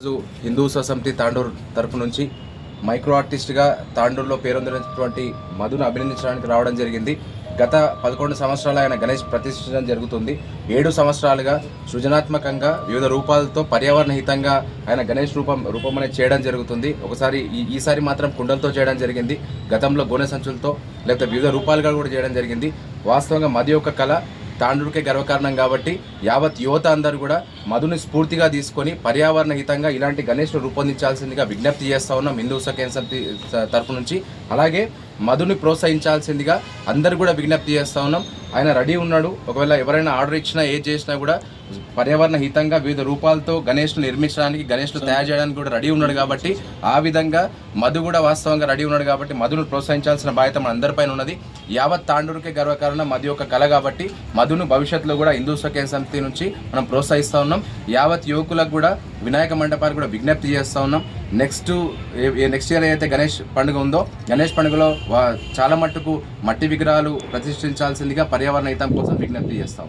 రోజు హిందూ సొసైటీ తాండూర్ తరపు నుంచి మైక్రో ఆర్టిస్ట్గా తాండూరులో పేరొందినటువంటి మధును అభినందించడానికి రావడం జరిగింది. గత 11 సంవత్సరాలు ఆయన గణేష్ ప్రతిష్ఠించడం జరుగుతుంది. 7 సంవత్సరాలుగా సృజనాత్మకంగా వివిధ రూపాలతో పర్యావరణ హితంగా ఆయన గణేష్ రూపం అనేది చేయడం జరుగుతుంది. ఒకసారి ఈసారి మాత్రం కుండలతో చేయడం జరిగింది. గతంలో గోనె సంచులతో లేకపోతే వివిధ రూపాలుగా కూడా చేయడం జరిగింది. వాస్తవంగా మధు యొక్క కళ తాండూరుకే గర్వకారణం కాబట్టి యావత్ యువత అందరూ కూడా మధుని స్ఫూర్తిగా తీసుకొని పర్యావరణ హితంగా ఇలాంటి గణేష్ను రూపొందించాల్సిందిగా విజ్ఞప్తి చేస్తూ ఉన్నాం హిందూ సఖేన్ సమితి తరపు నుంచి. అలాగే మధుని ప్రోత్సహించాల్సిందిగా అందరూ కూడా విజ్ఞప్తి చేస్తూ ఉన్నాం. ఆయన రెడీ ఉన్నాడు. ఒకవేళ ఎవరైనా ఆర్డర్ ఇచ్చినా ఏది చేసినా కూడా పర్యావరణ హితంగా వివిధ రూపాలతో గణేష్ను నిర్మించడానికి గణేష్ను తయారు చేయడానికి కూడా రెడీ ఉన్నాడు. కాబట్టి ఆ విధంగా మధు కూడా వాస్తవంగా రెడీ ఉన్నాడు. కాబట్టి మధును ప్రోత్సహించాల్సిన బాధ్యత మన అందరిపైన ఉన్నది. యావత్ తాండూరుకే గర్వకారణం మధు యొక్క కళ కాబట్టి మధును భవిష్యత్తులో కూడా హిందూ సఖేన్ సమితి నుంచి మనం ప్రోత్సహిస్తూ ఉన్నాం. యావత్ యువకులకు కూడా వినాయక మండపాలు కూడా విజ్ఞప్తి చేస్తూ ఉన్నాం. నెక్స్ట్ ఇయర్ అయితే గణేష్ పండుగ ఉందో గణేష్ పండుగలో చాలా మట్టుకు మట్టి విగ్రహాలు ప్రతిష్ఠించాల్సిందిగా పర్యావరణ హితం కోసం విజ్ఞప్తి చేస్తాం.